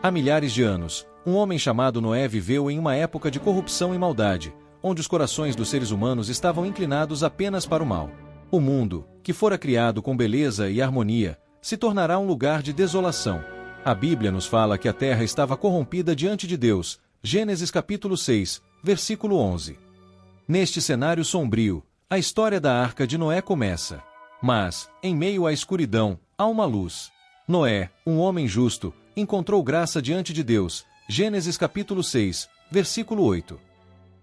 Há milhares de anos, um homem chamado Noé viveu em uma época de corrupção e maldade, onde os corações dos seres humanos estavam inclinados apenas para o mal. O mundo, que fora criado com beleza e harmonia, se tornará um lugar de desolação. A Bíblia nos fala que a terra estava corrompida diante de Deus. Gênesis capítulo 6, versículo 11. Neste cenário sombrio, a história da Arca de Noé começa. Mas, em meio à escuridão, há uma luz. Noé, um homem justo, encontrou graça diante de Deus. Gênesis capítulo 6, versículo 8.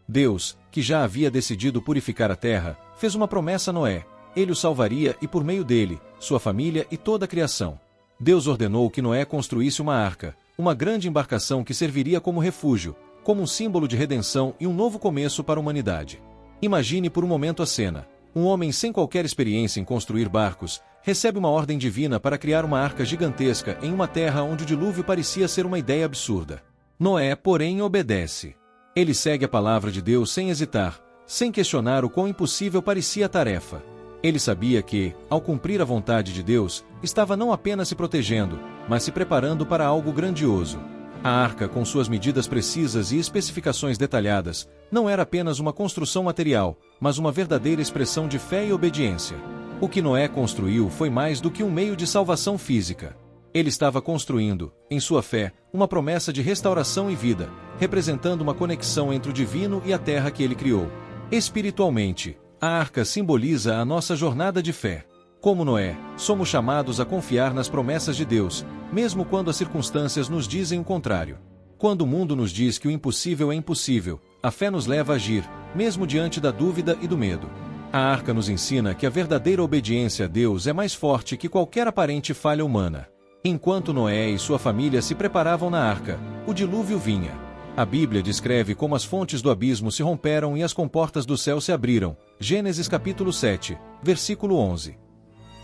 Deus, que já havia decidido purificar a terra, fez uma promessa a Noé. Ele o salvaria e por meio dele, sua família e toda a criação. Deus ordenou que Noé construísse uma arca, uma grande embarcação que serviria como refúgio, como um símbolo de redenção e um novo começo para a humanidade. Imagine por um momento a cena. Um homem sem qualquer experiência em construir barcos, recebe uma ordem divina para criar uma arca gigantesca em uma terra onde o dilúvio parecia ser uma ideia absurda. Noé, porém, obedece. Ele segue a palavra de Deus sem hesitar, sem questionar o quão impossível parecia a tarefa. Ele sabia que, ao cumprir a vontade de Deus, estava não apenas se protegendo, mas se preparando para algo grandioso. A arca, com suas medidas precisas e especificações detalhadas, não era apenas uma construção material, mas uma verdadeira expressão de fé e obediência. O que Noé construiu foi mais do que um meio de salvação física. Ele estava construindo, em sua fé, uma promessa de restauração e vida, representando uma conexão entre o divino e a terra que ele criou. Espiritualmente, a arca simboliza a nossa jornada de fé. Como Noé, somos chamados a confiar nas promessas de Deus, mesmo quando as circunstâncias nos dizem o contrário. Quando o mundo nos diz que o impossível é impossível, a fé nos leva a agir, mesmo diante da dúvida e do medo. A arca nos ensina que a verdadeira obediência a Deus é mais forte que qualquer aparente falha humana. Enquanto Noé e sua família se preparavam na arca, o dilúvio vinha. A Bíblia descreve como as fontes do abismo se romperam e as comportas do céu se abriram. Gênesis capítulo 7, versículo 11.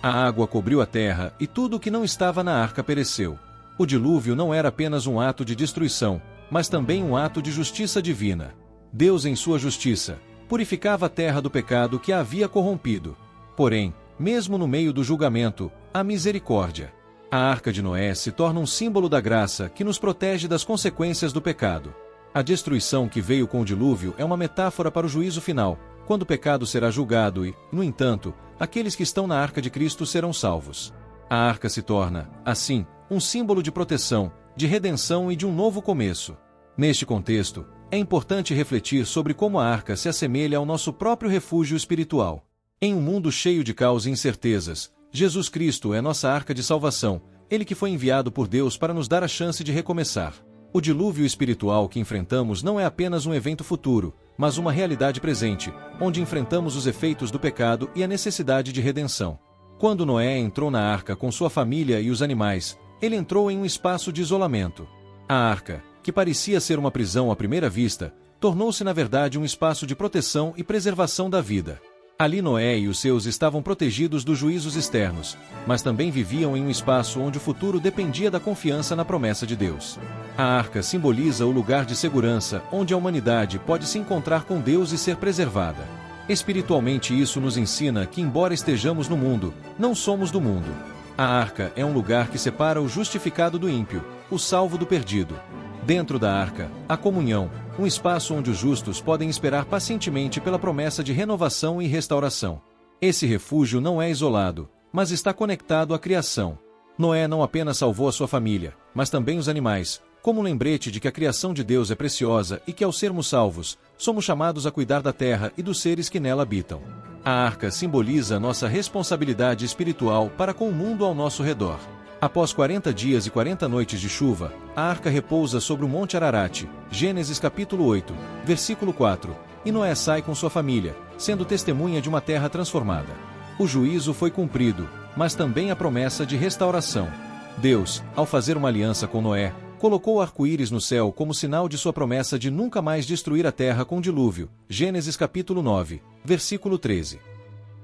A água cobriu a terra e tudo o que não estava na arca pereceu. O dilúvio não era apenas um ato de destruição, mas também um ato de justiça divina. Deus, em sua justiça, purificava a terra do pecado que a havia corrompido. Porém, mesmo no meio do julgamento, há misericórdia. A Arca de Noé se torna um símbolo da graça que nos protege das consequências do pecado. A destruição que veio com o dilúvio é uma metáfora para o juízo final, quando o pecado será julgado e, no entanto, aqueles que estão na Arca de Cristo serão salvos. A arca se torna, assim, um símbolo de proteção, de redenção e de um novo começo. Neste contexto, é importante refletir sobre como a arca se assemelha ao nosso próprio refúgio espiritual. Em um mundo cheio de caos e incertezas, Jesus Cristo é nossa arca de salvação, ele que foi enviado por Deus para nos dar a chance de recomeçar. O dilúvio espiritual que enfrentamos não é apenas um evento futuro, mas uma realidade presente, onde enfrentamos os efeitos do pecado e a necessidade de redenção. Quando Noé entrou na arca com sua família e os animais, ele entrou em um espaço de isolamento. A arca, que parecia ser uma prisão à primeira vista, tornou-se na verdade um espaço de proteção e preservação da vida. Ali Noé e os seus estavam protegidos dos juízos externos, mas também viviam em um espaço onde o futuro dependia da confiança na promessa de Deus. A arca simboliza o lugar de segurança onde a humanidade pode se encontrar com Deus e ser preservada. Espiritualmente, isso nos ensina que, embora estejamos no mundo, não somos do mundo. A arca é um lugar que separa o justificado do ímpio, o salvo do perdido. Dentro da arca, a comunhão, um espaço onde os justos podem esperar pacientemente pela promessa de renovação e restauração. Esse refúgio não é isolado, mas está conectado à criação. Noé não apenas salvou a sua família, mas também os animais, como um lembrete de que a criação de Deus é preciosa e que, ao sermos salvos, somos chamados a cuidar da terra e dos seres que nela habitam. A arca simboliza nossa responsabilidade espiritual para com o mundo ao nosso redor. Após 40 dias e 40 noites de chuva, a arca repousa sobre o Monte Ararat, Gênesis capítulo 8, versículo 4, e Noé sai com sua família, sendo testemunha de uma terra transformada. O juízo foi cumprido, mas também a promessa de restauração. Deus, ao fazer uma aliança com Noé, colocou o arco-íris no céu como sinal de sua promessa de nunca mais destruir a terra com dilúvio, Gênesis capítulo 9, versículo 13.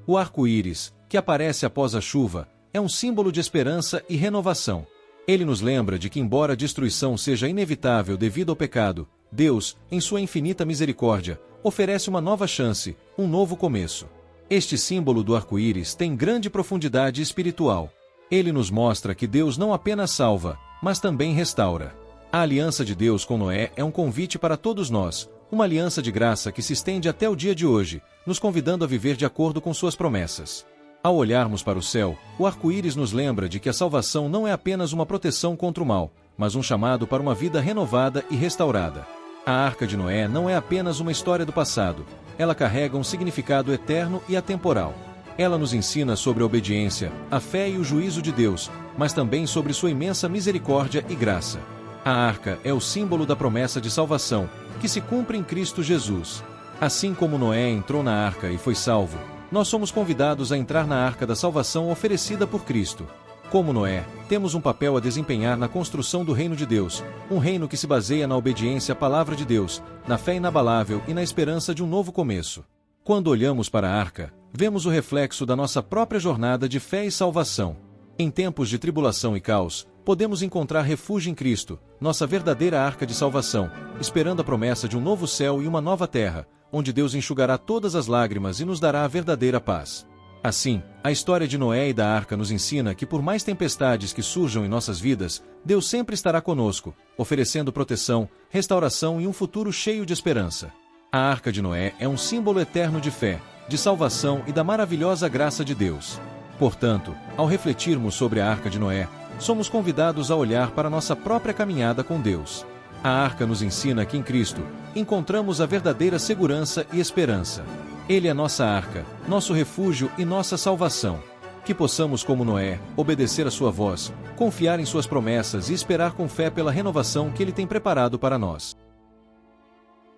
O arco-íris, que aparece após a chuva, é um símbolo de esperança e renovação. Ele nos lembra de que, embora a destruição seja inevitável devido ao pecado, Deus, em sua infinita misericórdia, oferece uma nova chance, um novo começo. Este símbolo do arco-íris tem grande profundidade espiritual. Ele nos mostra que Deus não apenas salva, mas também restaura. A aliança de Deus com Noé é um convite para todos nós, uma aliança de graça que se estende até o dia de hoje, nos convidando a viver de acordo com suas promessas. Ao olharmos para o céu, o arco-íris nos lembra de que a salvação não é apenas uma proteção contra o mal, mas um chamado para uma vida renovada e restaurada. A Arca de Noé não é apenas uma história do passado, ela carrega um significado eterno e atemporal. Ela nos ensina sobre a obediência, a fé e o juízo de Deus, mas também sobre sua imensa misericórdia e graça. A Arca é o símbolo da promessa de salvação, que se cumpre em Cristo Jesus. Assim como Noé entrou na Arca e foi salvo, nós somos convidados a entrar na Arca da salvação oferecida por Cristo. Como Noé, temos um papel a desempenhar na construção do reino de Deus, um reino que se baseia na obediência à palavra de Deus, na fé inabalável e na esperança de um novo começo. Quando olhamos para a Arca, vemos o reflexo da nossa própria jornada de fé e salvação. Em tempos de tribulação e caos, podemos encontrar refúgio em Cristo, nossa verdadeira Arca de salvação, esperando a promessa de um novo céu e uma nova terra, onde Deus enxugará todas as lágrimas e nos dará a verdadeira paz. Assim, a história de Noé e da Arca nos ensina que por mais tempestades que surjam em nossas vidas, Deus sempre estará conosco, oferecendo proteção, restauração e um futuro cheio de esperança. A Arca de Noé é um símbolo eterno de fé, de salvação e da maravilhosa graça de Deus. Portanto, ao refletirmos sobre a Arca de Noé, somos convidados a olhar para nossa própria caminhada com Deus. A Arca nos ensina que em Cristo encontramos a verdadeira segurança e esperança. Ele é nossa arca, nosso refúgio e nossa salvação. Que possamos, como Noé, obedecer a sua voz, confiar em suas promessas e esperar com fé pela renovação que Ele tem preparado para nós.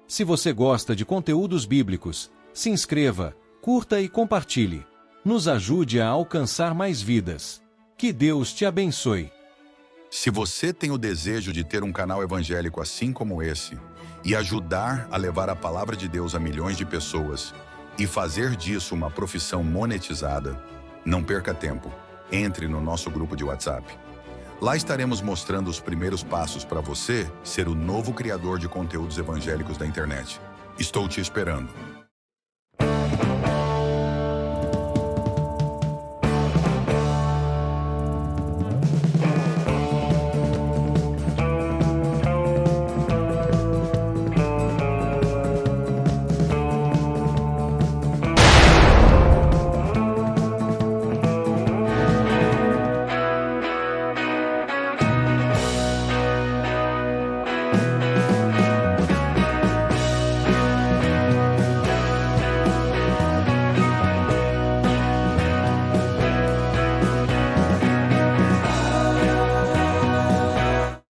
Se você gosta de conteúdos bíblicos, se inscreva, curta e compartilhe. Nos ajude a alcançar mais vidas. Que Deus te abençoe. Se você tem o desejo de ter um canal evangélico assim como esse e ajudar a levar a palavra de Deus a milhões de pessoas e fazer disso uma profissão monetizada, não perca tempo. Entre no nosso grupo de WhatsApp. Lá estaremos mostrando os primeiros passos para você ser o novo criador de conteúdos evangélicos da internet. Estou te esperando.